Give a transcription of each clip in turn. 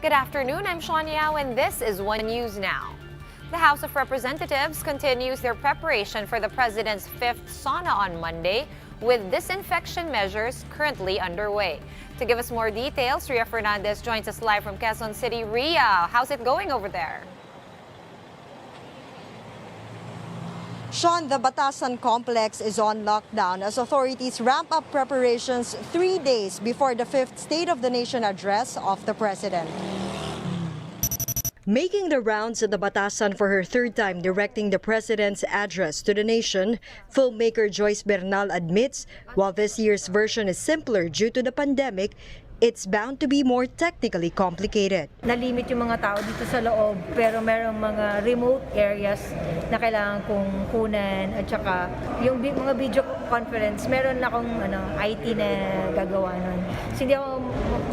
Good afternoon, I'm Sean Yao and this is One News Now. The House of Representatives continues their preparation for the President's fifth sauna on Monday, with disinfection measures currently underway. To give us more details, Ria Fernandez joins us live from Quezon City. Ria, how's it going over there? Sean, the Batasan complex is on lockdown as authorities ramp up preparations 3 days before the fifth State of the Nation address of the President. Making the rounds at the Batasan for her third time directing the President's address to the nation, filmmaker Joyce Bernal admits while this year's version is simpler due to the pandemic, it's bound to be more technically complicated. Nalimit yung mga tao dito sa loob, pero merong mga remote areas na kailangan kong kunan at saka yung mga video conference, meron na akong IT na gagawa nun. So, hindi ako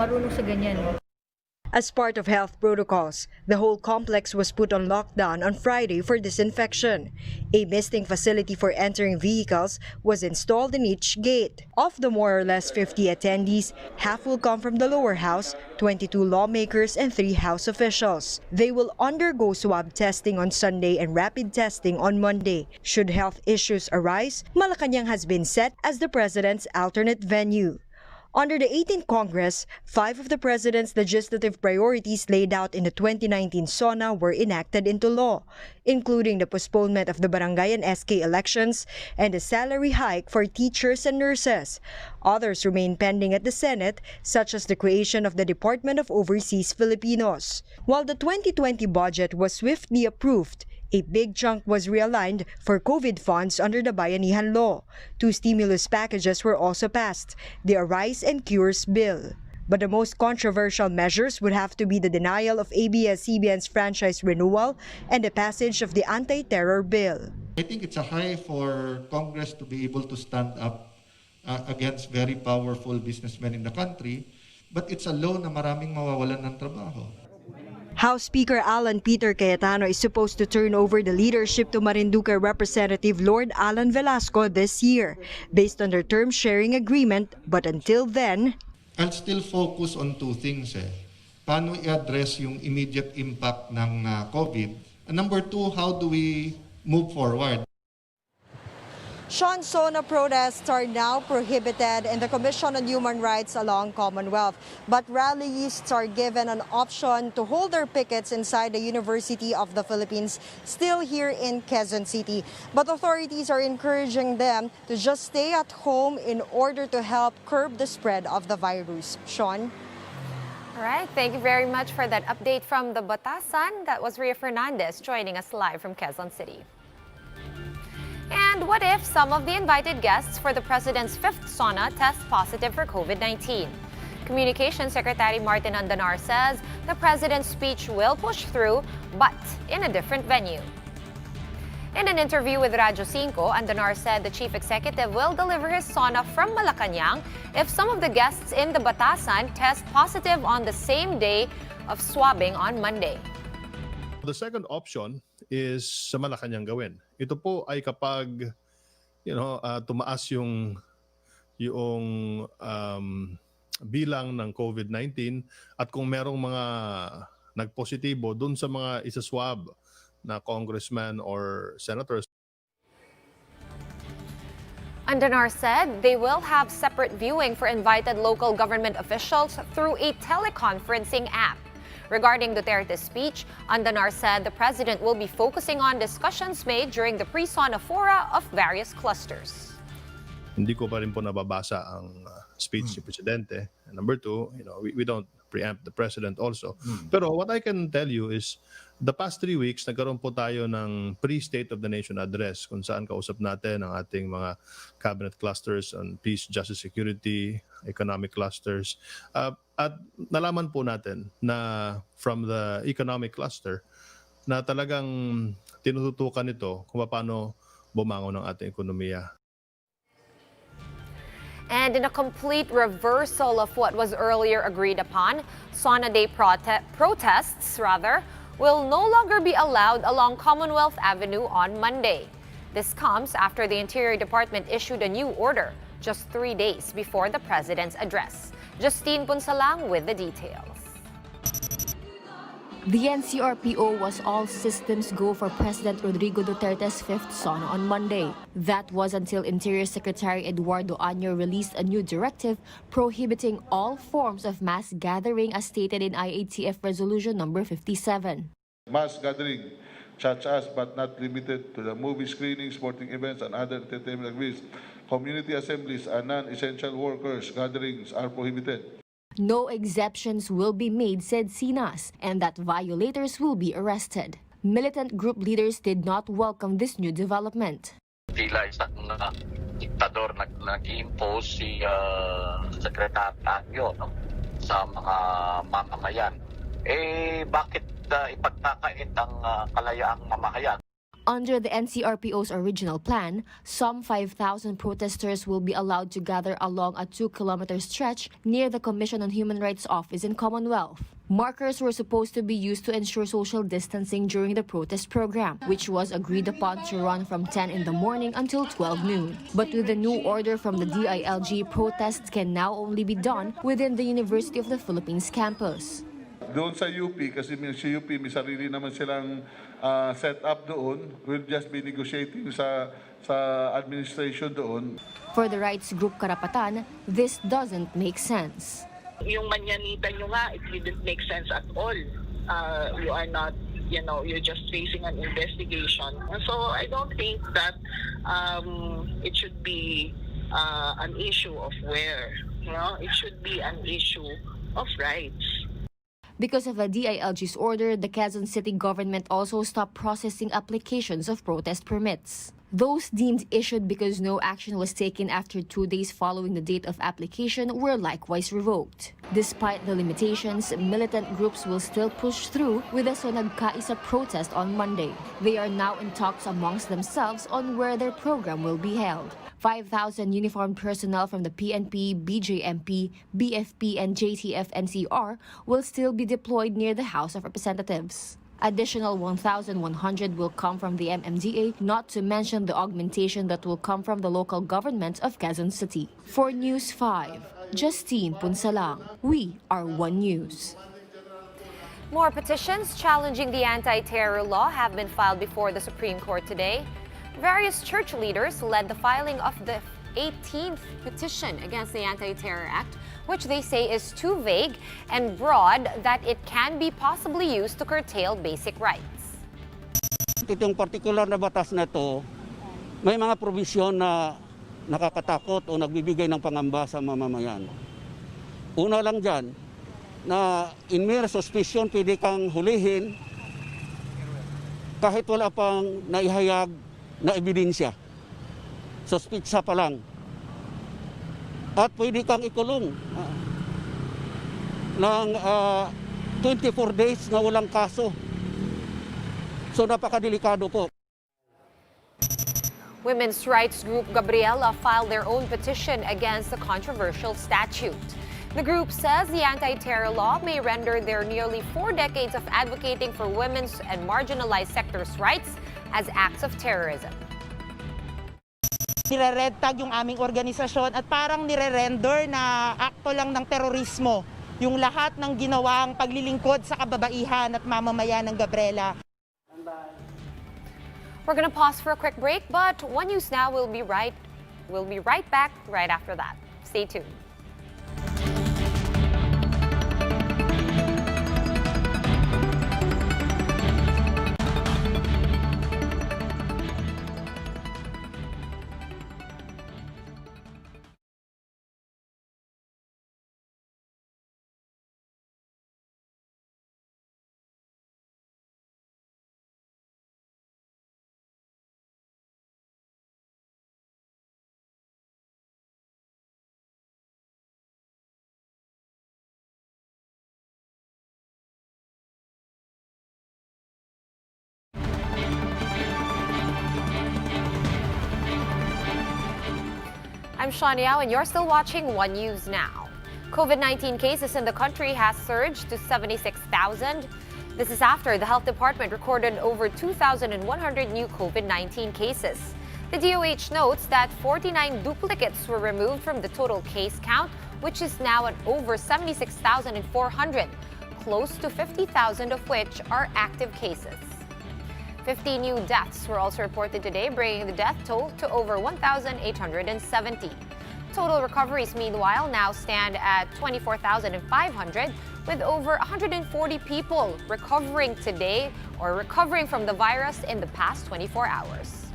marunong sa ganyan. As part of health protocols, the whole complex was put on lockdown on Friday for disinfection. A misting facility for entering vehicles was installed in each gate. Of the more or less 50 attendees, half will come from the lower house, 22 lawmakers and 3 House officials. They will undergo swab testing on Sunday and rapid testing on Monday. Should health issues arise, Malacanang has been set as the President's alternate venue. Under the 18th Congress, 5 of the President's legislative priorities laid out in the 2019 SONA were enacted into law, including the postponement of the barangay and SK elections and a salary hike for teachers and nurses. Others remain pending at the Senate, such as the creation of the Department of Overseas Filipinos. While the 2020 budget was swiftly approved, a big chunk was realigned for COVID funds under the Bayanihan Law. 2 stimulus packages were also passed, the Arise and Cures Bill. But the most controversial measures would have to be the denial of ABS-CBN's franchise renewal and the passage of the Anti-Terror Bill. I think it's a high for Congress to be able to stand up against very powerful businessmen in the country, but it's a law na maraming mawawalan ng trabaho. House Speaker Alan Peter Cayetano is supposed to turn over the leadership to Marinduque Representative Lord Alan Velasco this year, based on their term sharing agreement, but until then, I'll still focus on 2 things. Paano i-address yung immediate impact ng COVID? And number 2, how do we move forward? Sean, SONA protests are now prohibited in the Commission on Human Rights along Commonwealth, but rallyists are given an option to hold their pickets inside the University of the Philippines, still here in Quezon City. But authorities are encouraging them to just stay at home in order to help curb the spread of the virus. Sean? All right, thank you very much for that update from the Batasan. That was Ria Fernandez joining us live from Quezon City. And what if some of the invited guests for the President's fifth sauna test positive for COVID-19? Communications Secretary Martin Andanar says the President's speech will push through, but in a different venue. In an interview with Radyo 5, Andanar said the chief executive will deliver his sauna from Malacanang if some of the guests in the Batasan test positive on the same day of swabbing on Monday. The second option is sa Malacanang gawin. Ito po ay kapag tumaas yung bilang ng COVID-19 at kung merong mga nagpositibo dun sa mga isa-swab na congressman or senators. Andanar said they will have separate viewing for invited local government officials through a teleconferencing app. Regarding Duterte's speech, Andanar said the president will be focusing on discussions made during the pre-sauna fora of various clusters. Hindi ko pa rin po nababasa ang speech ni Presidente. And number 2, we don't preempt the president also. Pero what I can tell you is the past 3 weeks, nagkaroon po tayo ng pre-State of the Nation address kung saan kausap natin ang ating mga cabinet clusters on peace, justice, security, economic clusters. At nalaman po natin na from the economic cluster na talagang tinututukan nito kung paano bumangon ang ating ekonomiya. And in a complete reversal of what was earlier agreed upon, Sauna Day protests will no longer be allowed along Commonwealth Avenue on Monday. This comes after the Interior Department issued a new order just 3 days before the President's address. Justine Punsalang with the details. The NCRPO was all systems go for President Rodrigo Duterte's fifth son on Monday. That was until Interior Secretary Eduardo Año released a new directive prohibiting all forms of mass gathering as stated in IATF Resolution number 57. Mass gathering, such as but not limited to the movie screenings, sporting events, and other entertainment activities, community assemblies, and non-essential workers' gatherings are prohibited. No exceptions will be made, said Sinas, and that violators will be arrested. Militant group leaders did not welcome this new development. Tila isang diktador nag-impose si Secretary Año, no, sa mga mamamayan. Bakit ipagkakait ang kalayaang mamahayan? Under the NCRPO's original plan, some 5,000 protesters will be allowed to gather along a 2-kilometer stretch near the Commission on Human Rights office in Commonwealth. Markers were supposed to be used to ensure social distancing during the protest program, which was agreed upon to run from 10 in the morning until 12 noon. But with the new order from the DILG, protests can now only be done within the University of the Philippines campus. Doon sa UP, kasi si UP may sarili naman silang set up doon, we'll just be negotiating sa administration doon. For the rights group Karapatan, this doesn't make sense. Yung manyanita nyo nga, it didn't make sense at all. You are not, you're just facing an investigation. And so I don't think that it should be an issue of where. It should be an issue of rights. Because of the DILG's order, the Quezon City government also stopped processing applications of protest permits. Those deemed issued because no action was taken after 2 days following the date of application were likewise revoked. Despite the limitations, militant groups will still push through with the Sonagkaisa protest on Monday. They are now in talks amongst themselves on where their program will be held. 5,000 uniformed personnel from the PNP, BJMP, BFP, and JTF-NCR will still be deployed near the House of Representatives. Additional 1,100 will come from the MMDA, not to mention the augmentation that will come from the local government of Quezon City. For News 5, Justine Punsalang. We are One News. More petitions challenging the anti-terror law have been filed before the Supreme Court today. Various church leaders led the filing of the 18th petition against the Anti-Terror Act, which they say is too vague and broad that it can be possibly used to curtail basic rights. Itong particular na batas na ito, may mga provisyon na nakakatakot o nagbibigay ng pangamba sa mamamayan. Una lang dyan, na in mere suspicion pwede kang hulihin kahit wala pang naihayag na ebidensya. Suspitsa pa lang. At pwede kang ikulong ng 24 days na walang kaso. So napakadelikado po. Women's rights group Gabriela filed their own petition against the controversial statute. The group says the anti-terror law may render their nearly 4 decades of advocating for women's and marginalized sectors' rights as acts of terrorism. Nire-red tag yung aming organisasyon at parang nire-render na akto lang ng terorismo yung lahat ng ginawang paglilingkod sa kababaihan at mamamayan ng Gabriela. We're going to pause for a quick break, but One News Now will be right back right after that. Stay tuned. I'm Shawn Yao, and you're still watching One News Now. COVID-19 cases in the country has surged to 76,000. This is after the Health Department recorded over 2,100 new COVID-19 cases. The DOH notes that 49 duplicates were removed from the total case count, which is now at over 76,400. close to 50,000 of which are active cases. 50 new deaths were also reported today, bringing the death toll to over 1,870. Total recoveries, meanwhile, now stand at 24,500, with over 140 people recovering today or recovering from the virus in the past 24 hours.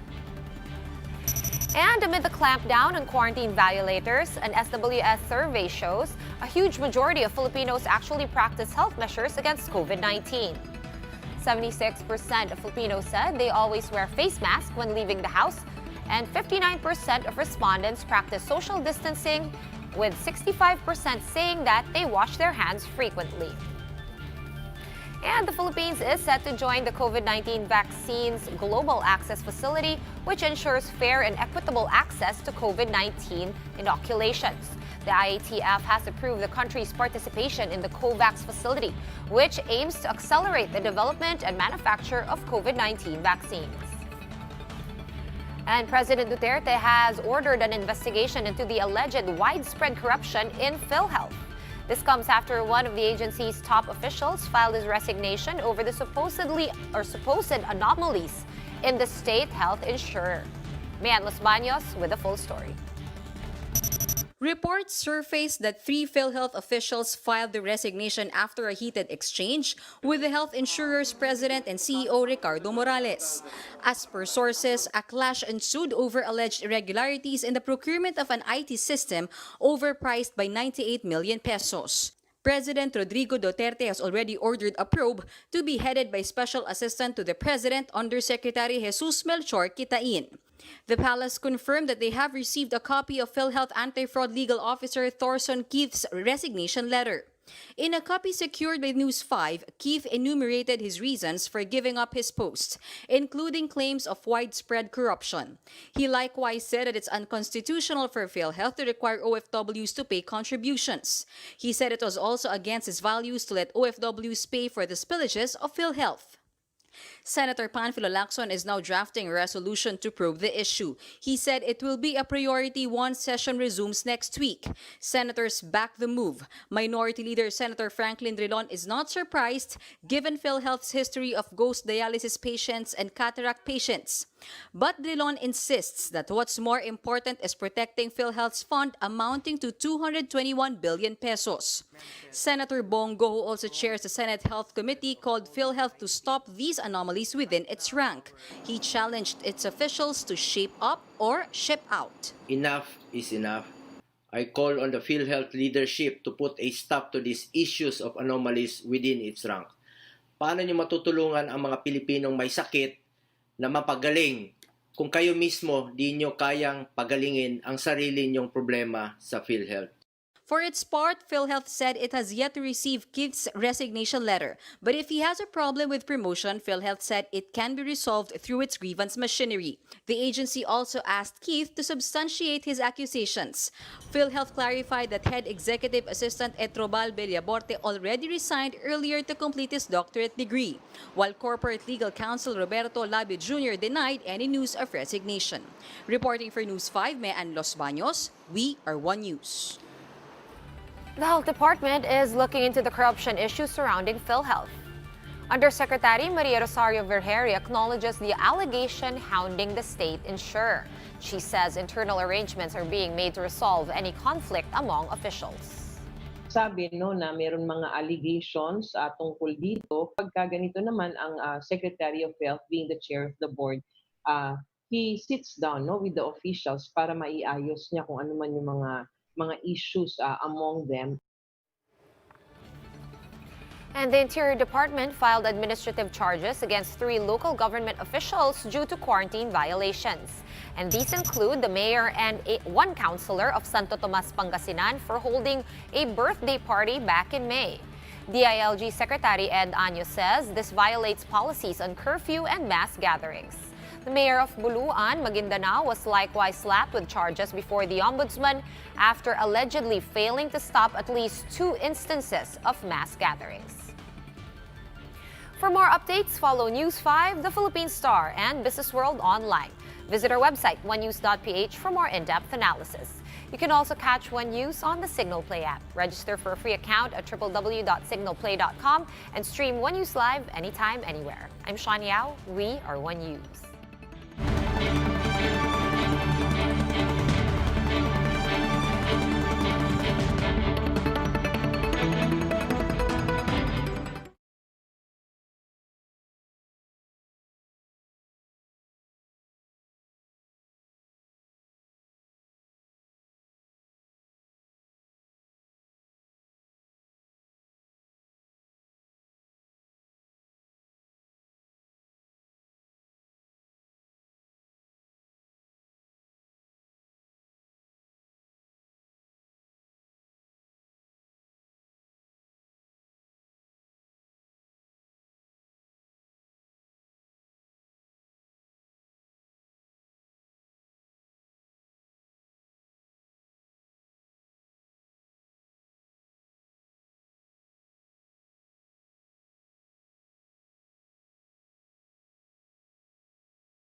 And amid the clampdown on quarantine violators, an SWS survey shows a huge majority of Filipinos actually practice health measures against COVID-19. 76% of Filipinos said they always wear face masks when leaving the house, and 59% of respondents practice social distancing, with 65% saying that they wash their hands frequently. And the Philippines is set to join the COVID-19 vaccines global access facility, which ensures fair and equitable access to COVID-19 inoculations. The IATF has approved the country's participation in the COVAX facility, which aims to accelerate the development and manufacture of COVID-19 vaccines. And President Duterte has ordered an investigation into the alleged widespread corruption in PhilHealth. This comes after one of the agency's top officials filed his resignation over the supposed anomalies in the state health insurer. Mayan Los Baños with the full story. Reports surfaced that 3 PhilHealth officials filed the resignation after a heated exchange with the health insurer's president and CEO Ricardo Morales. As per sources, a clash ensued over alleged irregularities in the procurement of an IT system overpriced by 98 million pesos. President Rodrigo Duterte has already ordered a probe to be headed by Special Assistant to the President, Undersecretary Jesus Melchor Kitain. The palace confirmed that they have received a copy of PhilHealth Anti-Fraud Legal Officer Thorson Keith's resignation letter. In a copy secured by News 5, Keith enumerated his reasons for giving up his post, including claims of widespread corruption. He likewise said that it's unconstitutional for PhilHealth to require OFWs to pay contributions. He said it was also against his values to let OFWs pay for the spillages of PhilHealth. Senator Panfilo Lacson is now drafting a resolution to probe the issue. He said it will be a priority once session resumes next week. Senators back the move. Minority Leader Senator Franklin Drilon is not surprised given PhilHealth's history of ghost dialysis patients and cataract patients. But Drilon insists that what's more important is protecting PhilHealth's fund amounting to 221 billion pesos. Senator Bongo, who also chairs the Senate Health Committee, called PhilHealth to stop these anomalies within its rank. He challenged its officials to shape up or ship out. Enough is enough. I call on the PhilHealth leadership to put a stop to these issues of anomalies within its rank. Paano niyo matutulungan ang mga Pilipinong may sakit na mapagaling kung kayo mismo di nyo kayang pagalingin ang sarili nyong problema sa PhilHealth? For its part, PhilHealth said it has yet to receive Keith's resignation letter. But if he has a problem with promotion, PhilHealth said it can be resolved through its grievance machinery. The agency also asked Keith to substantiate his accusations. PhilHealth clarified that head executive assistant Etrobal Bellaborte already resigned earlier to complete his doctorate degree, while corporate legal counsel Roberto Labio Jr. denied any news of resignation. Reporting for News 5, Mayan Los Baños, we are One News. The Health Department is looking into the corruption issues surrounding PhilHealth. Undersecretary Maria Rosario Vergeire acknowledges the allegation hounding the state insurer. She says internal arrangements are being made to resolve any conflict among officials. Sabi na meron mga allegations tungkol dito. Pagka ganito naman ang Secretary of Health being the chair of the board, he sits down with the officials para maiayos niya kung ano man yung mga issues among them. And the Interior Department filed administrative charges against 3 local government officials due to quarantine violations. And these include the mayor and 1 councilor of Santo Tomas, Pangasinan for holding a birthday party back in May. DILG Secretary Ed Año says this violates policies on curfew and mass gatherings. The mayor of Buluan, Maguindanao, was likewise slapped with charges before the ombudsman after allegedly failing to stop at least 2 instances of mass gatherings. For more updates, follow News 5, The Philippine Star, and Business World online. Visit our website, onenews.ph, for more in-depth analysis. You can also catch One News on the Signal Play app. Register for a free account at www.signalplay.com and stream One News live anytime, anywhere. I'm Sean Yao. We are One News.